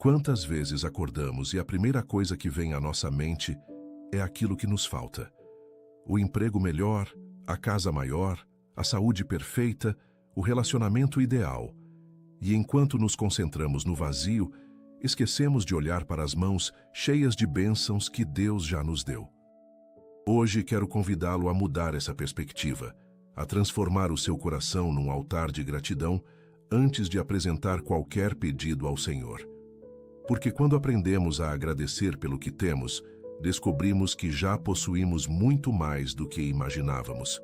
Quantas vezes acordamos e a primeira coisa que vem à nossa mente é aquilo que nos falta? O emprego melhor, a casa maior, a saúde perfeita, o relacionamento ideal. E enquanto nos concentramos no vazio, esquecemos de olhar para as mãos cheias de bênçãos que Deus já nos deu. Hoje quero convidá-lo a mudar essa perspectiva, a transformar o seu coração num altar de gratidão antes de apresentar qualquer pedido ao Senhor. Porque quando aprendemos a agradecer pelo que temos, descobrimos que já possuímos muito mais do que imaginávamos.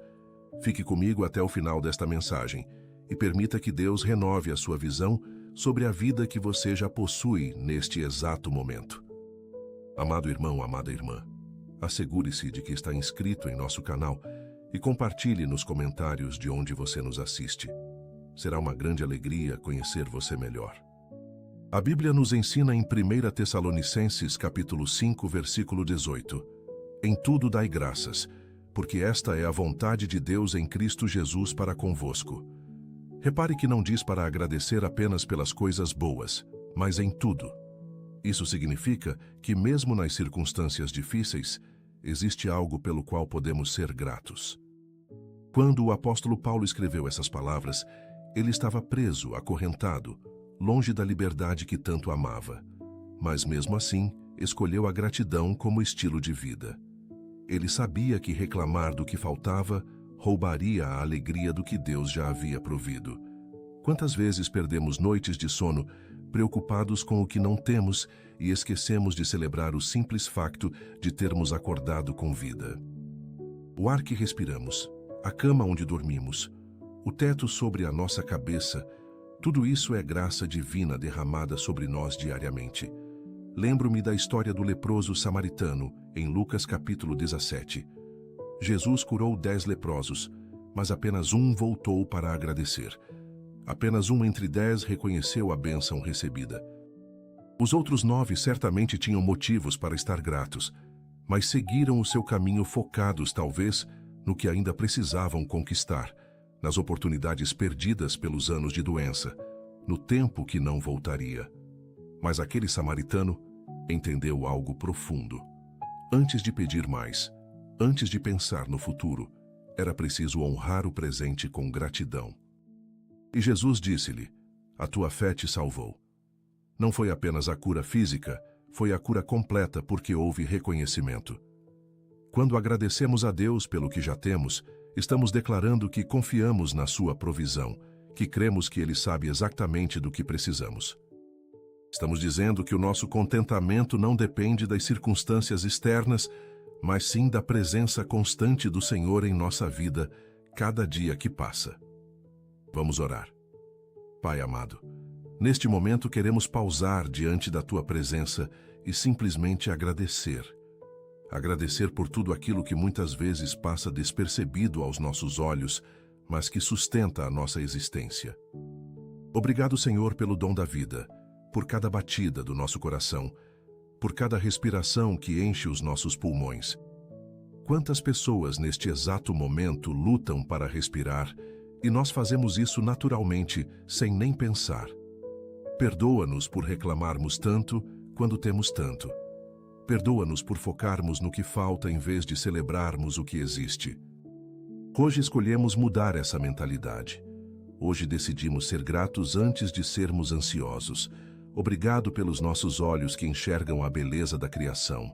Fique comigo até o final desta mensagem e permita que Deus renove a sua visão sobre a vida que você já possui neste exato momento. Amado irmão, amada irmã, assegure-se de que está inscrito em nosso canal e compartilhe nos comentários de onde você nos assiste. Será uma grande alegria conhecer você melhor. A Bíblia nos ensina em 1 Tessalonicenses capítulo 5, versículo 18: Em tudo dai graças, porque esta é a vontade de Deus em Cristo Jesus para convosco. Repare que não diz para agradecer apenas pelas coisas boas, mas em tudo. Isso significa que mesmo nas circunstâncias difíceis, existe algo pelo qual podemos ser gratos. Quando o apóstolo Paulo escreveu essas palavras, ele estava preso, acorrentado, longe da liberdade que tanto amava. Mas mesmo assim, escolheu a gratidão como estilo de vida. Ele sabia que reclamar do que faltava roubaria a alegria do que Deus já havia provido. Quantas vezes perdemos noites de sono preocupados com o que não temos e esquecemos de celebrar o simples facto de termos acordado com vida? O ar que respiramos, a cama onde dormimos, o teto sobre a nossa cabeça, tudo isso é graça divina derramada sobre nós diariamente. Lembro-me da história do leproso samaritano, em Lucas capítulo 17. Jesus curou 10 leprosos, mas apenas um voltou para agradecer. Apenas um entre 10 reconheceu a bênção recebida. Os outros 9 certamente tinham motivos para estar gratos, mas seguiram o seu caminho focados, talvez, no que ainda precisavam conquistar, nas oportunidades perdidas pelos anos de doença, no tempo que não voltaria. Mas aquele samaritano entendeu algo profundo. Antes de pedir mais, antes de pensar no futuro, era preciso honrar o presente com gratidão. E Jesus disse-lhe: a tua fé te salvou. Não foi apenas a cura física, foi a cura completa porque houve reconhecimento. Quando agradecemos a Deus pelo que já temos, estamos declarando que confiamos na sua provisão, que cremos que Ele sabe exatamente do que precisamos. Estamos dizendo que o nosso contentamento não depende das circunstâncias externas, mas sim da presença constante do Senhor em nossa vida, cada dia que passa. Vamos orar. Pai amado, neste momento queremos pausar diante da Tua presença e simplesmente agradecer. Agradecer por tudo aquilo que muitas vezes passa despercebido aos nossos olhos, mas que sustenta a nossa existência. Obrigado, Senhor, pelo dom da vida, por cada batida do nosso coração, por cada respiração que enche os nossos pulmões. Quantas pessoas neste exato momento lutam para respirar e nós fazemos isso naturalmente, sem nem pensar. Perdoa-nos por reclamarmos tanto quando temos tanto. Perdoa-nos por focarmos no que falta em vez de celebrarmos o que existe. Hoje escolhemos mudar essa mentalidade. Hoje decidimos ser gratos antes de sermos ansiosos. Obrigado pelos nossos olhos que enxergam a beleza da criação,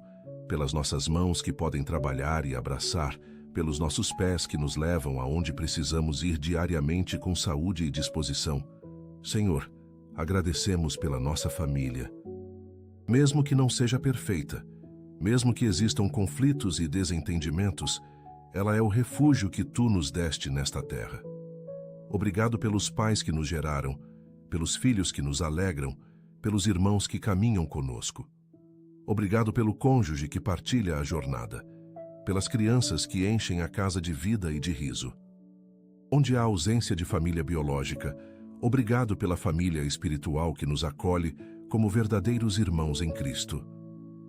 pelas nossas mãos que podem trabalhar e abraçar, pelos nossos pés que nos levam aonde precisamos ir diariamente com saúde e disposição. Senhor, agradecemos pela nossa família. Mesmo que não seja perfeita, mesmo que existam conflitos e desentendimentos, ela é o refúgio que Tu nos deste nesta terra. Obrigado pelos pais que nos geraram, pelos filhos que nos alegram, pelos irmãos que caminham conosco. Obrigado pelo cônjuge que partilha a jornada, pelas crianças que enchem a casa de vida e de riso. Onde há ausência de família biológica, obrigado pela família espiritual que nos acolhe como verdadeiros irmãos em Cristo.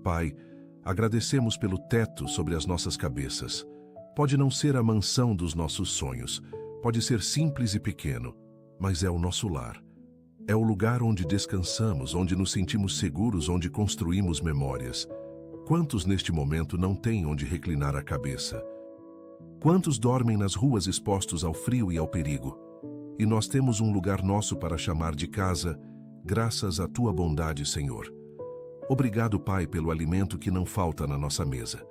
Pai, agradecemos pelo teto sobre as nossas cabeças. Pode não ser a mansão dos nossos sonhos, pode ser simples e pequeno, mas é o nosso lar. É o lugar onde descansamos, onde nos sentimos seguros, onde construímos memórias. Quantos neste momento não têm onde reclinar a cabeça? Quantos dormem nas ruas expostos ao frio e ao perigo? E nós temos um lugar nosso para chamar de casa, graças à tua bondade, Senhor. Obrigado, Pai, pelo alimento que não falta na nossa mesa.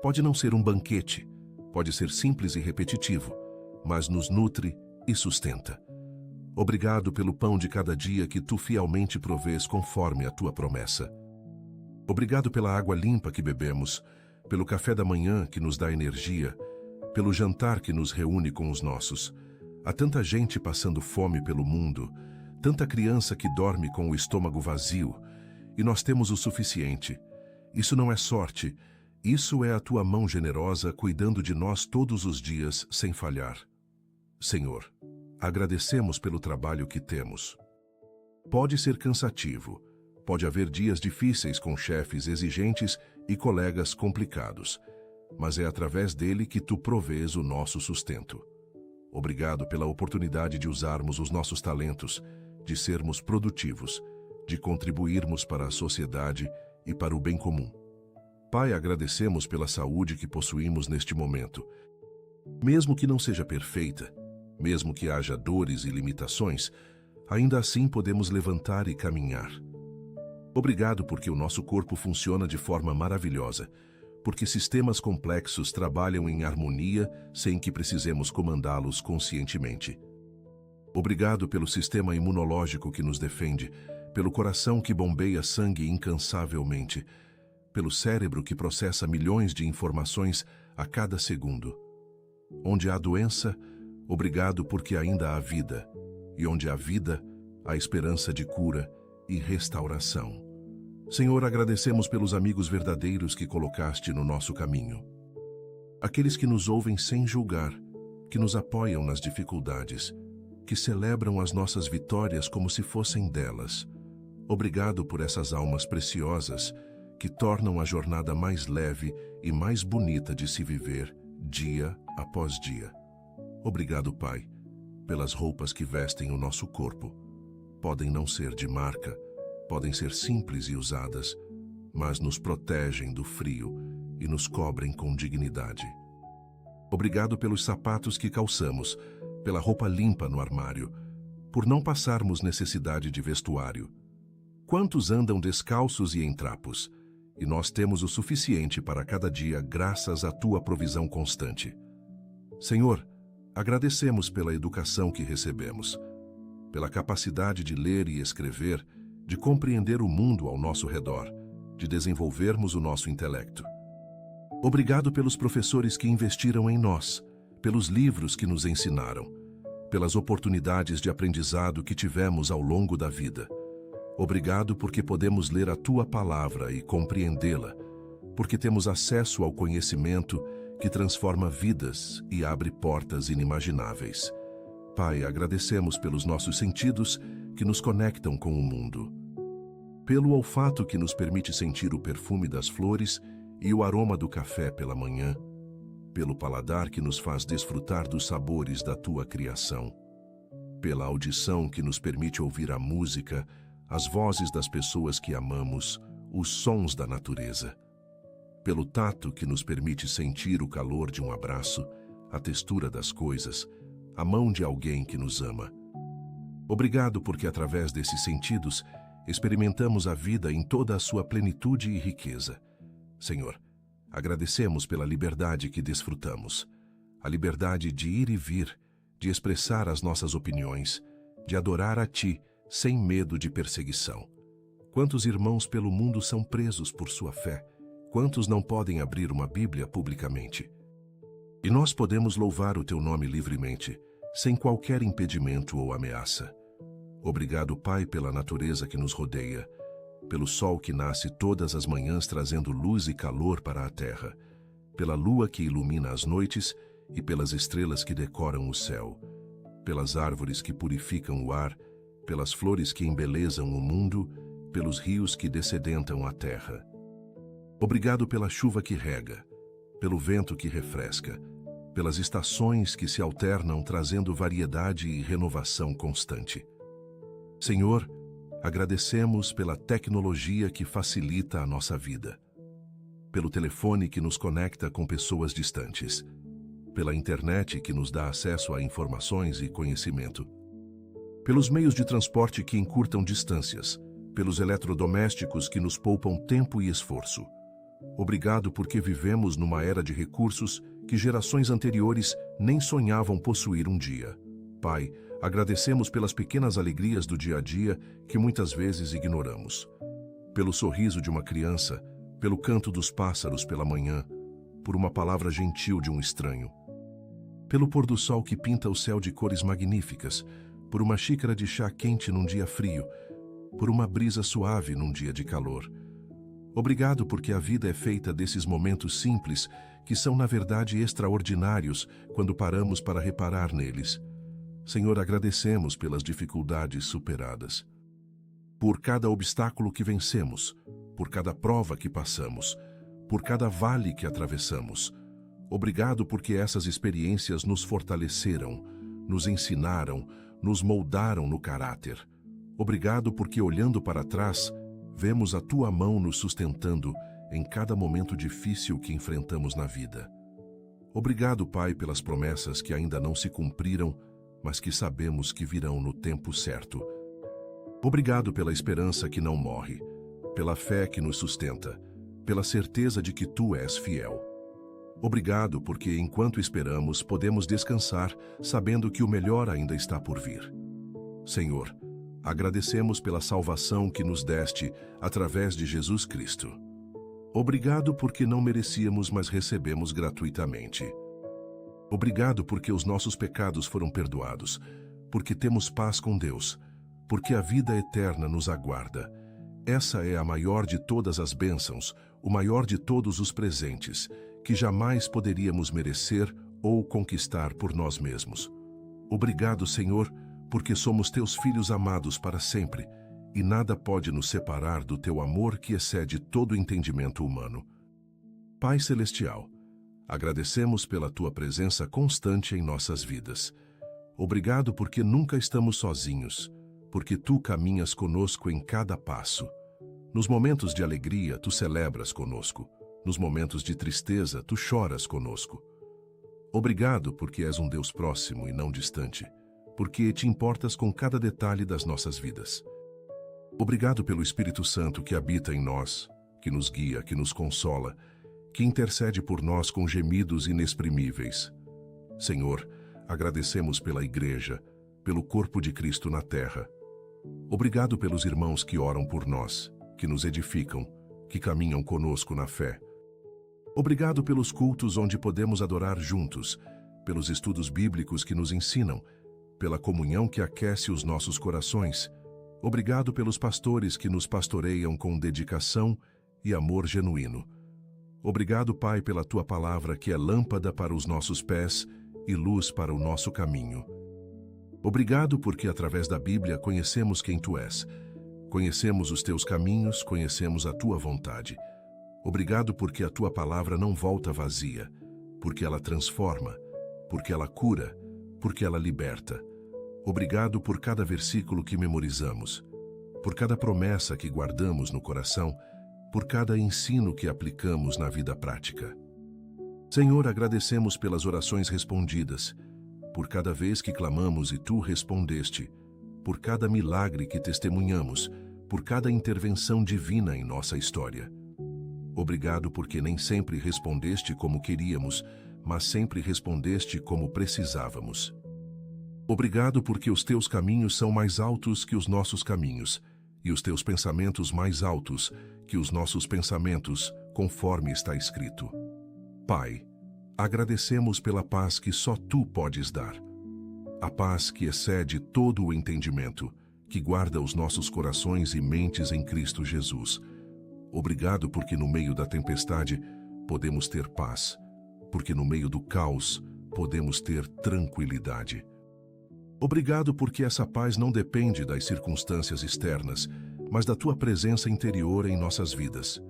Pode não ser um banquete, pode ser simples e repetitivo, mas nos nutre e sustenta. Obrigado pelo pão de cada dia que tu fielmente provês conforme a tua promessa. Obrigado pela água limpa que bebemos, pelo café da manhã que nos dá energia, pelo jantar que nos reúne com os nossos. Há tanta gente passando fome pelo mundo, tanta criança que dorme com o estômago vazio, e nós temos o suficiente. Isso não é sorte, isso é a tua mão generosa cuidando de nós todos os dias sem falhar. Senhor, agradecemos pelo trabalho que temos. Pode ser cansativo, pode haver dias difíceis com chefes exigentes e colegas complicados, mas é através dele que tu provês o nosso sustento. Obrigado pela oportunidade de usarmos os nossos talentos, de sermos produtivos, de contribuirmos para a sociedade e para o bem comum. Pai, agradecemos pela saúde que possuímos neste momento. Mesmo que não seja perfeita, mesmo que haja dores e limitações, ainda assim podemos levantar e caminhar. Obrigado porque o nosso corpo funciona de forma maravilhosa, porque sistemas complexos trabalham em harmonia sem que precisemos comandá-los conscientemente. Obrigado pelo sistema imunológico que nos defende, pelo coração que bombeia sangue incansavelmente, pelo cérebro que processa milhões de informações a cada segundo. Onde há doença, obrigado porque ainda há vida, e onde há vida, há esperança de cura e restauração. Senhor, agradecemos pelos amigos verdadeiros que colocaste no nosso caminho. Aqueles que nos ouvem sem julgar, que nos apoiam nas dificuldades, que celebram as nossas vitórias como se fossem delas. Obrigado por essas almas preciosas que tornam a jornada mais leve e mais bonita de se viver dia após dia. Obrigado, Pai, pelas roupas que vestem o nosso corpo. Podem não ser de marca, podem ser simples e usadas, mas nos protegem do frio e nos cobrem com dignidade. Obrigado pelos sapatos que calçamos, pela roupa limpa no armário, por não passarmos necessidade de vestuário. Quantos andam descalços e em trapos, e nós temos o suficiente para cada dia graças à tua provisão constante. Senhor, agradecemos pela educação que recebemos, pela capacidade de ler e escrever, de compreender o mundo ao nosso redor, de desenvolvermos o nosso intelecto. Obrigado pelos professores que investiram em nós, pelos livros que nos ensinaram, pelas oportunidades de aprendizado que tivemos ao longo da vida. Obrigado porque podemos ler a tua palavra e compreendê-la, porque temos acesso ao conhecimento que transforma vidas e abre portas inimagináveis. Pai, agradecemos pelos nossos sentidos que nos conectam com o mundo, pelo olfato que nos permite sentir o perfume das flores e o aroma do café pela manhã, pelo paladar que nos faz desfrutar dos sabores da tua criação, pela audição que nos permite ouvir a música, as vozes das pessoas que amamos, os sons da natureza, pelo tato que nos permite sentir o calor de um abraço, a textura das coisas, a mão de alguém que nos ama. Obrigado porque através desses sentidos experimentamos a vida em toda a sua plenitude e riqueza. Senhor, agradecemos pela liberdade que desfrutamos, a liberdade de ir e vir, de expressar as nossas opiniões, de adorar a Ti sem medo de perseguição. Quantos irmãos pelo mundo são presos por sua fé? Quantos não podem abrir uma Bíblia publicamente? E nós podemos louvar o Teu nome livremente, sem qualquer impedimento ou ameaça. Obrigado, Pai, pela natureza que nos rodeia, pelo sol que nasce todas as manhãs trazendo luz e calor para a terra, pela lua que ilumina as noites e pelas estrelas que decoram o céu, pelas árvores que purificam o ar, pelas flores que embelezam o mundo, pelos rios que dessedentam a terra. Obrigado pela chuva que rega, pelo vento que refresca, pelas estações que se alternam trazendo variedade e renovação constante. Senhor, agradecemos pela tecnologia que facilita a nossa vida, pelo telefone que nos conecta com pessoas distantes, pela internet que nos dá acesso a informações e conhecimento, pelos meios de transporte que encurtam distâncias, pelos eletrodomésticos que nos poupam tempo e esforço. Obrigado porque vivemos numa era de recursos que gerações anteriores nem sonhavam possuir um dia. Pai, agradecemos pelas pequenas alegrias do dia a dia que muitas vezes ignoramos. Pelo sorriso de uma criança, pelo canto dos pássaros pela manhã, por uma palavra gentil de um estranho. Pelo pôr do sol que pinta o céu de cores magníficas, por uma xícara de chá quente num dia frio, por uma brisa suave num dia de calor. Obrigado porque a vida é feita desses momentos simples que são na verdade extraordinários quando paramos para reparar neles. Senhor, agradecemos pelas dificuldades superadas, por cada obstáculo que vencemos, por cada prova que passamos, por cada vale que atravessamos. Obrigado porque essas experiências nos fortaleceram, nos ensinaram, nos moldaram no caráter. Obrigado porque, olhando para trás, vemos a Tua mão nos sustentando em cada momento difícil que enfrentamos na vida. Obrigado, Pai, pelas promessas que ainda não se cumpriram, mas que sabemos que virão no tempo certo. Obrigado pela esperança que não morre, pela fé que nos sustenta, pela certeza de que Tu és fiel. Obrigado porque, enquanto esperamos, podemos descansar, sabendo que o melhor ainda está por vir. Senhor, agradecemos pela salvação que nos deste através de Jesus Cristo. Obrigado porque não merecíamos, mas recebemos gratuitamente. Obrigado porque os nossos pecados foram perdoados, porque temos paz com Deus, porque a vida eterna nos aguarda. Essa é a maior de todas as bênçãos, o maior de todos os presentes, que jamais poderíamos merecer ou conquistar por nós mesmos. Obrigado, Senhor, porque somos Teus filhos amados para sempre, e nada pode nos separar do Teu amor que excede todo entendimento humano. Pai Celestial, agradecemos pela Tua presença constante em nossas vidas. Obrigado porque nunca estamos sozinhos, porque Tu caminhas conosco em cada passo. Nos momentos de alegria, Tu celebras conosco. Nos momentos de tristeza, Tu choras conosco. Obrigado porque és um Deus próximo e não distante, porque Te importas com cada detalhe das nossas vidas. Obrigado pelo Espírito Santo que habita em nós, que nos guia, que nos consola, que intercede por nós com gemidos inexprimíveis. Senhor, agradecemos pela Igreja, pelo corpo de Cristo na terra. Obrigado pelos irmãos que oram por nós, que nos edificam, que caminham conosco na fé. Obrigado pelos cultos onde podemos adorar juntos, pelos estudos bíblicos que nos ensinam, pela comunhão que aquece os nossos corações. Obrigado pelos pastores que nos pastoreiam com dedicação e amor genuíno. Obrigado, Pai, pela Tua palavra que é lâmpada para os nossos pés e luz para o nosso caminho. Obrigado porque através da Bíblia conhecemos quem Tu és. Conhecemos os Teus caminhos, conhecemos a Tua vontade. Obrigado porque a Tua palavra não volta vazia, porque ela transforma, porque ela cura, porque ela liberta. Obrigado por cada versículo que memorizamos, por cada promessa que guardamos no coração, por cada ensino que aplicamos na vida prática. Senhor, agradecemos pelas orações respondidas, por cada vez que clamamos e Tu respondeste, por cada milagre que testemunhamos, por cada intervenção divina em nossa história. Obrigado porque nem sempre respondeste como queríamos, mas sempre respondeste como precisávamos. Obrigado porque os Teus caminhos são mais altos que os nossos caminhos, e os Teus pensamentos mais altos que os nossos pensamentos, conforme está escrito. Pai, agradecemos pela paz que só Tu podes dar. A paz que excede todo o entendimento, que guarda os nossos corações e mentes em Cristo Jesus. Obrigado porque no meio da tempestade podemos ter paz, porque no meio do caos podemos ter tranquilidade. Obrigado porque essa paz não depende das circunstâncias externas, mas da Tua presença interior em nossas vidas.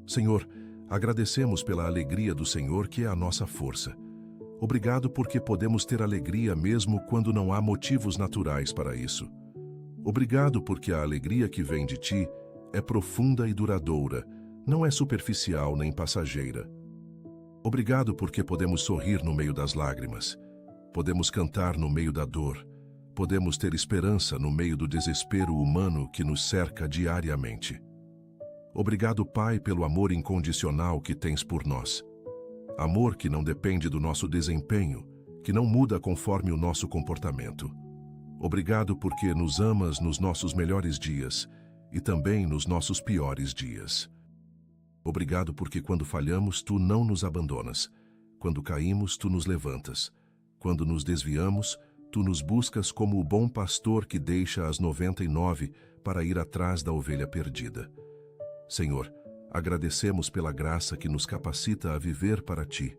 Senhor, agradecemos pela alegria do Senhor que é a nossa força. Obrigado porque podemos ter alegria mesmo quando não há motivos naturais para isso. Obrigado porque a alegria que vem de ti é profunda e duradoura, não é superficial nem passageira. Obrigado porque podemos sorrir no meio das lágrimas, podemos cantar no meio da dor, podemos ter esperança no meio do desespero humano que nos cerca diariamente. Obrigado, Pai, pelo amor incondicional que tens por nós. Amor que não depende do nosso desempenho, que não muda conforme o nosso comportamento. Obrigado porque nos amas nos nossos melhores dias e também nos nossos piores dias. Obrigado porque quando falhamos, tu não nos abandonas. Quando caímos, tu nos levantas. Quando nos desviamos, tu nos buscas como o bom pastor que deixa as 99 para ir atrás da ovelha perdida. Senhor, agradecemos pela graça que nos capacita a viver para ti.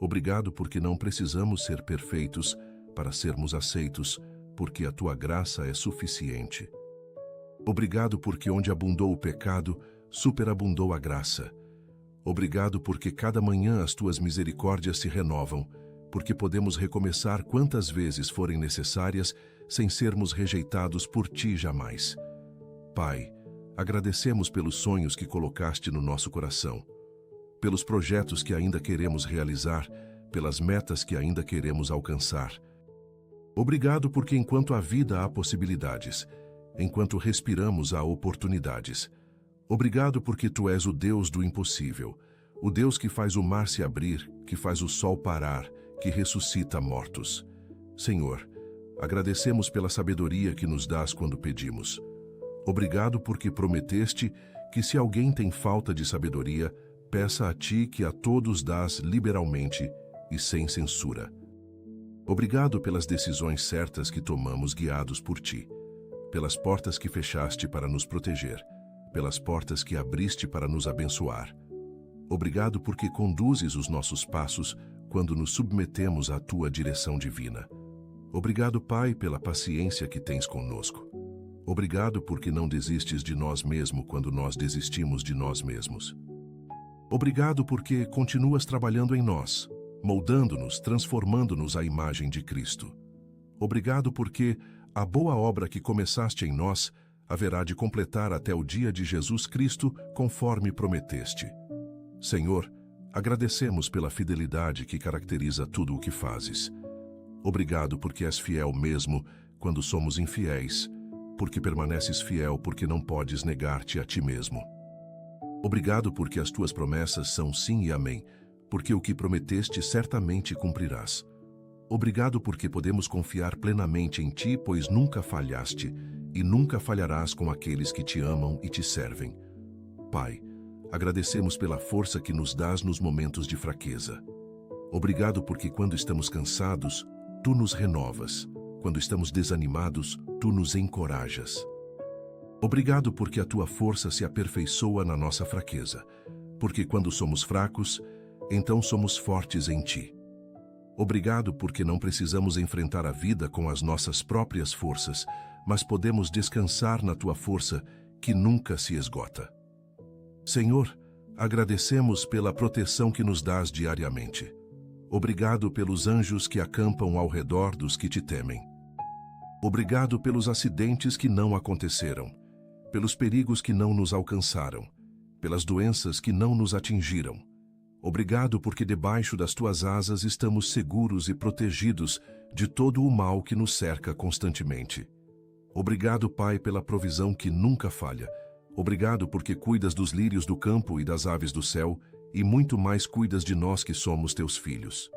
Obrigado porque não precisamos ser perfeitos para sermos aceitos, porque a tua graça é suficiente. Obrigado porque onde abundou o pecado, superabundou a graça. Obrigado porque cada manhã as tuas misericórdias se renovam, porque podemos recomeçar quantas vezes forem necessárias, sem sermos rejeitados por ti jamais. Pai, agradecemos pelos sonhos que colocaste no nosso coração, pelos projetos que ainda queremos realizar, pelas metas que ainda queremos alcançar. Obrigado porque enquanto há vida há possibilidades, enquanto respiramos há oportunidades. Obrigado porque tu és o Deus do impossível, o Deus que faz o mar se abrir, que faz o sol parar, que ressuscita mortos. Senhor, agradecemos pela sabedoria que nos dás quando pedimos. Obrigado porque prometeste que se alguém tem falta de sabedoria, peça a ti que a todos dás liberalmente e sem censura. Obrigado pelas decisões certas que tomamos guiados por ti, pelas portas que fechaste para nos proteger, pelas portas que abriste para nos abençoar. Obrigado porque conduzes os nossos passos quando nos submetemos à tua direção divina. Obrigado, Pai, pela paciência que tens conosco. Obrigado porque não desistes de nós mesmos quando nós desistimos de nós mesmos. Obrigado porque continuas trabalhando em nós, moldando-nos, transformando-nos à imagem de Cristo. Obrigado porque a boa obra que começaste em nós haverá de completar até o dia de Jesus Cristo, conforme prometeste. Senhor, agradecemos pela fidelidade que caracteriza tudo o que fazes. Obrigado porque és fiel mesmo quando somos infiéis, porque permaneces fiel porque não podes negar-te a ti mesmo. Obrigado porque as tuas promessas são sim e amém, porque o que prometeste certamente cumprirás. Obrigado porque podemos confiar plenamente em ti, pois nunca falhaste e nunca falharás com aqueles que te amam e te servem. Pai, agradecemos pela força que nos dás nos momentos de fraqueza. Obrigado porque quando estamos cansados, tu nos renovas. Quando estamos desanimados, tu nos encorajas. Obrigado porque a tua força se aperfeiçoa na nossa fraqueza, porque quando somos fracos, então somos fortes em ti. Obrigado porque não precisamos enfrentar a vida com as nossas próprias forças, mas podemos descansar na tua força que nunca se esgota. Senhor, agradecemos pela proteção que nos dás diariamente. Obrigado pelos anjos que acampam ao redor dos que te temem. Obrigado pelos acidentes que não aconteceram, pelos perigos que não nos alcançaram, pelas doenças que não nos atingiram. Obrigado porque debaixo das tuas asas estamos seguros e protegidos de todo o mal que nos cerca constantemente. Obrigado, Pai, pela provisão que nunca falha. Obrigado porque cuidas dos lírios do campo e das aves do céu, e muito mais cuidas de nós que somos teus filhos.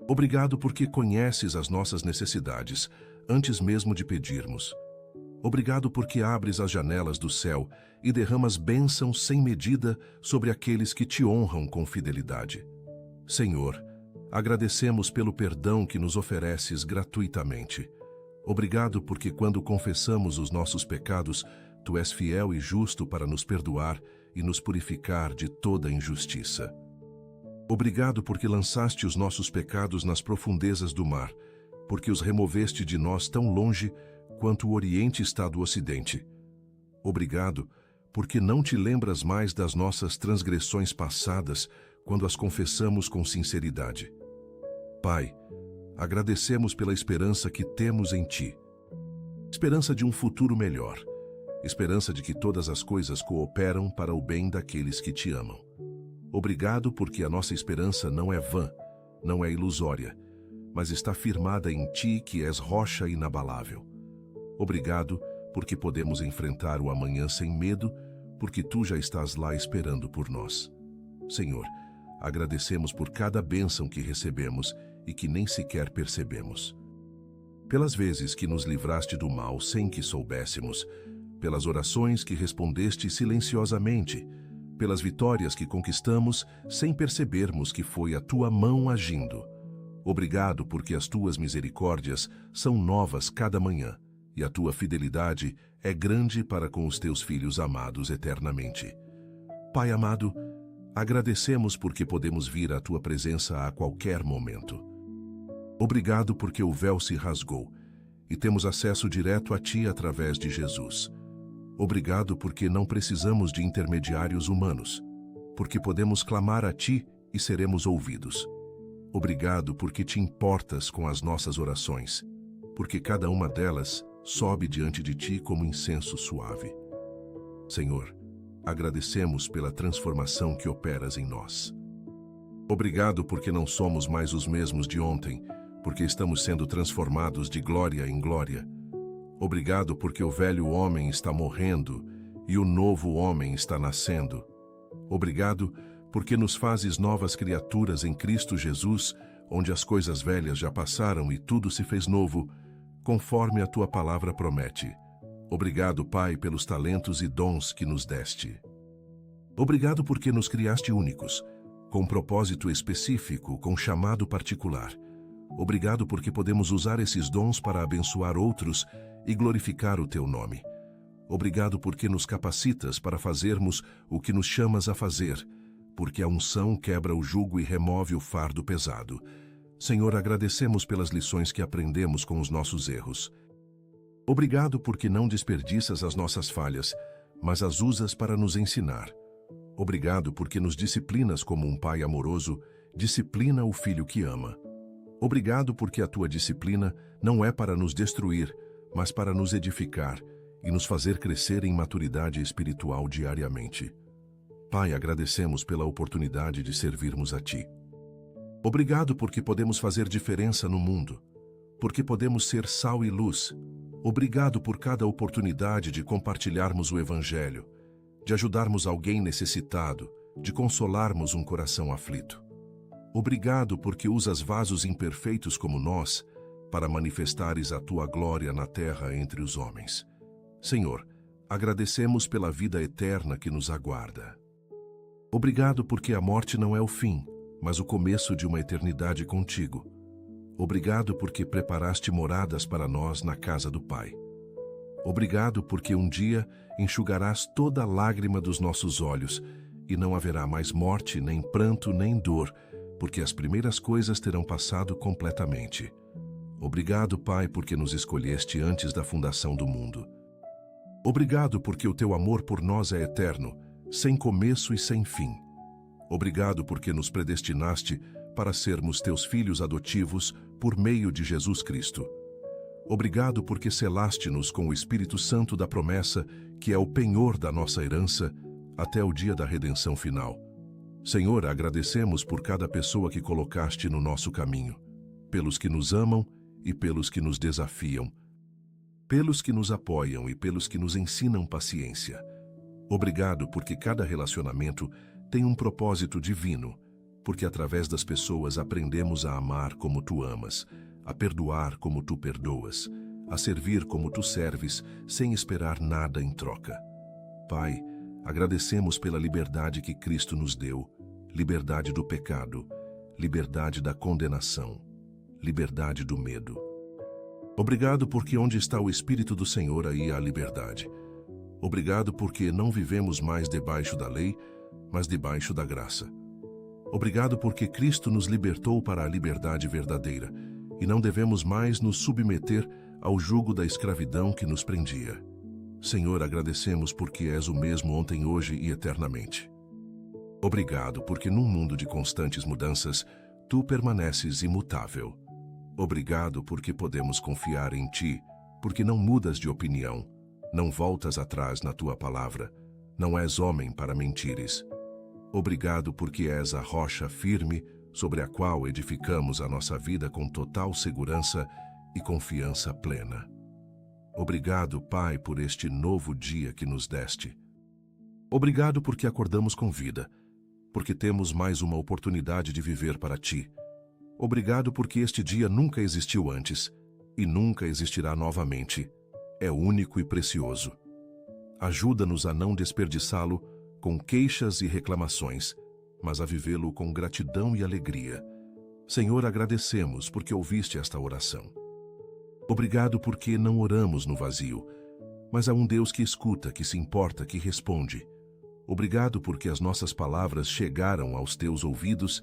Obrigado porque conheces as nossas necessidades, antes mesmo de pedirmos. Obrigado porque abres as janelas do céu e derramas bênçãos sem medida sobre aqueles que te honram com fidelidade. Senhor, agradecemos pelo perdão que nos ofereces gratuitamente. Obrigado porque quando confessamos os nossos pecados, tu és fiel e justo para nos perdoar e nos purificar de toda injustiça. Obrigado porque lançaste os nossos pecados nas profundezas do mar, porque os removeste de nós tão longe quanto o Oriente está do Ocidente. Obrigado porque não te lembras mais das nossas transgressões passadas quando as confessamos com sinceridade. Pai, agradecemos pela esperança que temos em ti. esperança de um futuro melhor, esperança de que todas as coisas cooperam para o bem daqueles que te amam. Obrigado porque a nossa esperança não é vã, não é ilusória, mas está firmada em Ti, que és rocha inabalável. Obrigado porque podemos enfrentar o amanhã sem medo, porque Tu já estás lá esperando por nós. Senhor, agradecemos por cada bênção que recebemos e que nem sequer percebemos. Pelas vezes que nos livraste do mal sem que soubéssemos, pelas orações que respondeste silenciosamente, pelas vitórias que conquistamos sem percebermos que foi a Tua mão agindo. Obrigado porque as Tuas misericórdias são novas cada manhã e a Tua fidelidade é grande para com os Teus filhos amados eternamente. Pai amado, agradecemos porque podemos vir à Tua presença a qualquer momento. Obrigado porque o véu se rasgou e temos acesso direto a Ti através de Jesus. Obrigado porque não precisamos de intermediários humanos, porque podemos clamar a Ti e seremos ouvidos. Obrigado porque Te importas com as nossas orações, porque cada uma delas sobe diante de Ti como incenso suave. Senhor, agradecemos pela transformação que operas em nós. Obrigado porque não somos mais os mesmos de ontem, porque estamos sendo transformados de glória em glória. Obrigado porque o velho homem está morrendo e o novo homem está nascendo. Obrigado porque nos fazes novas criaturas em Cristo Jesus, onde as coisas velhas já passaram e tudo se fez novo, conforme a Tua palavra promete. Obrigado, Pai, pelos talentos e dons que nos deste. Obrigado porque nos criaste únicos, com propósito específico, com chamado particular. Obrigado porque podemos usar esses dons para abençoar outros e glorificar o Teu nome. Obrigado porque nos capacitas para fazermos o que nos chamas a fazer, porque a unção quebra o jugo e remove o fardo pesado. Senhor, agradecemos pelas lições que aprendemos com os nossos erros. Obrigado porque não desperdiças as nossas falhas, mas as usas para nos ensinar. Obrigado porque nos disciplinas como um pai amoroso disciplina o filho que ama. Obrigado porque a Tua disciplina não é para nos destruir, mas para nos edificar e nos fazer crescer em maturidade espiritual diariamente. Pai, agradecemos pela oportunidade de servirmos a Ti. Obrigado porque podemos fazer diferença no mundo, porque podemos ser sal e luz. Obrigado por cada oportunidade de compartilharmos o Evangelho, de ajudarmos alguém necessitado, de consolarmos um coração aflito. Obrigado porque usas vasos imperfeitos como nós para manifestares a Tua glória na terra entre os homens. Senhor, agradecemos pela vida eterna que nos aguarda. Obrigado porque a morte não é o fim, mas o começo de uma eternidade contigo. Obrigado porque preparaste moradas para nós na casa do Pai. Obrigado porque um dia enxugarás toda lágrima dos nossos olhos e não haverá mais morte, nem pranto, nem dor, porque as primeiras coisas terão passado completamente. Obrigado, Pai, porque nos escolheste antes da fundação do mundo. Obrigado porque o Teu amor por nós é eterno, sem começo e sem fim. Obrigado porque nos predestinaste para sermos Teus filhos adotivos por meio de Jesus Cristo. Obrigado porque selaste-nos com o Espírito Santo da promessa, que é o penhor da nossa herança, até o dia da redenção final. Senhor, agradecemos por cada pessoa que colocaste no nosso caminho, pelos que nos amam e pelos que nos desafiam, pelos que nos apoiam e pelos que nos ensinam paciência. Obrigado porque cada relacionamento tem um propósito divino, porque através das pessoas aprendemos a amar como Tu amas, a perdoar como Tu perdoas, a servir como Tu serves, sem esperar nada em troca. Pai, agradecemos pela liberdade que Cristo nos deu, liberdade do pecado, liberdade da condenação, liberdade do medo. Obrigado porque onde está o Espírito do Senhor, aí há liberdade. Obrigado porque não vivemos mais debaixo da lei, mas debaixo da graça. Obrigado porque Cristo nos libertou para a liberdade verdadeira e não devemos mais nos submeter ao jugo da escravidão que nos prendia. Senhor, agradecemos porque és o mesmo ontem, hoje e eternamente. Obrigado porque num mundo de constantes mudanças, Tu permaneces imutável. Obrigado porque podemos confiar em Ti, porque não mudas de opinião, não voltas atrás na tua palavra, não és homem para mentires. Obrigado porque és a rocha firme sobre a qual edificamos a nossa vida com total segurança e confiança plena. Obrigado, Pai, por este novo dia que nos deste. Obrigado porque acordamos com vida, porque temos mais uma oportunidade de viver para Ti. Obrigado porque este dia nunca existiu antes e nunca existirá novamente. É único e precioso. Ajuda-nos a não desperdiçá-lo com queixas e reclamações, mas a vivê-lo com gratidão e alegria. Senhor, agradecemos porque ouviste esta oração. Obrigado porque não oramos no vazio, mas há um Deus que escuta, que se importa, que responde. Obrigado porque as nossas palavras chegaram aos teus ouvidos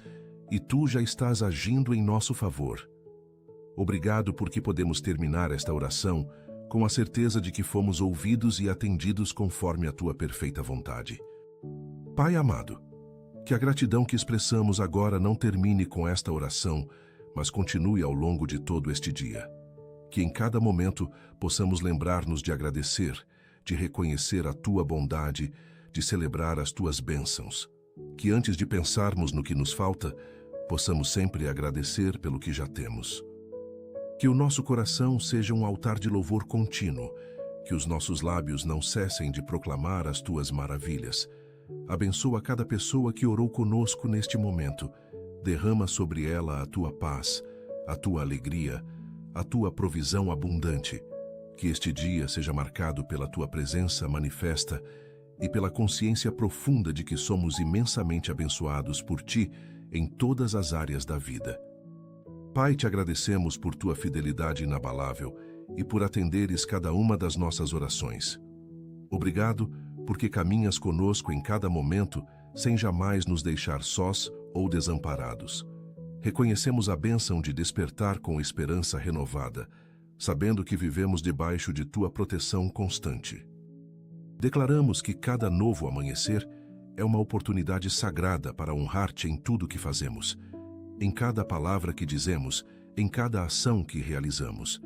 e tu já estás agindo em nosso favor. Obrigado porque podemos terminar esta oração com a certeza de que fomos ouvidos e atendidos conforme a tua perfeita vontade. Pai amado, que a gratidão que expressamos agora não termine com esta oração, mas continue ao longo de todo este dia. Que em cada momento possamos lembrar-nos de agradecer, de reconhecer a tua bondade, de celebrar as tuas bênçãos. Que antes de pensarmos no que nos falta, possamos sempre agradecer pelo que já temos. Que o nosso coração seja um altar de louvor contínuo, que os nossos lábios não cessem de proclamar as tuas maravilhas. Abençoa cada pessoa que orou conosco neste momento. Derrama sobre ela a tua paz, a tua alegria, a tua provisão abundante. Que este dia seja marcado pela tua presença manifesta e pela consciência profunda de que somos imensamente abençoados por ti em todas as áreas da vida. Pai, te agradecemos por tua fidelidade inabalável e por atenderes cada uma das nossas orações. Obrigado porque caminhas conosco em cada momento sem jamais nos deixar sós ou desamparados. Reconhecemos a bênção de despertar com esperança renovada, sabendo que vivemos debaixo de tua proteção constante. Declaramos que cada novo amanhecer é uma oportunidade sagrada para honrar-te em tudo que fazemos, em cada palavra que dizemos, em cada ação que realizamos.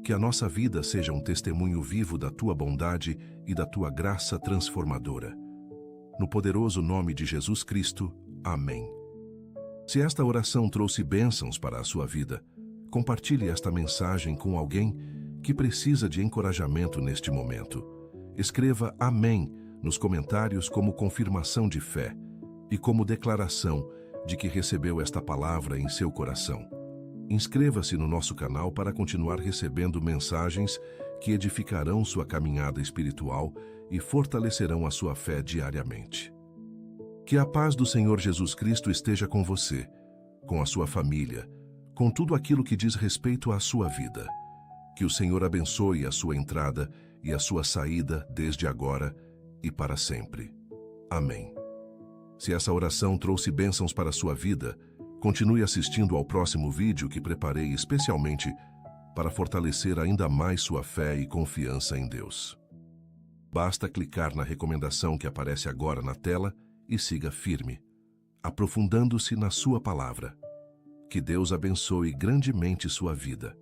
Que a nossa vida seja um testemunho vivo da tua bondade e da tua graça transformadora. No poderoso nome de Jesus Cristo. Amém. Se esta oração trouxe bênçãos para a sua vida, compartilhe esta mensagem com alguém que precisa de encorajamento neste momento. Escreva Amém nos comentários como confirmação de fé e como declaração de que recebeu esta palavra em seu coração. Inscreva-se no nosso canal para continuar recebendo mensagens que edificarão sua caminhada espiritual e fortalecerão a sua fé diariamente. Que a paz do Senhor Jesus Cristo esteja com você, com a sua família, com tudo aquilo que diz respeito à sua vida. Que o Senhor abençoe a sua entrada e a sua saída desde agora e para sempre. Amém. Se essa oração trouxe bênçãos para a sua vida, continue assistindo ao próximo vídeo que preparei especialmente para fortalecer ainda mais sua fé e confiança em Deus. Basta clicar na recomendação que aparece agora na tela e siga firme, aprofundando-se na sua palavra. Que Deus abençoe grandemente sua vida.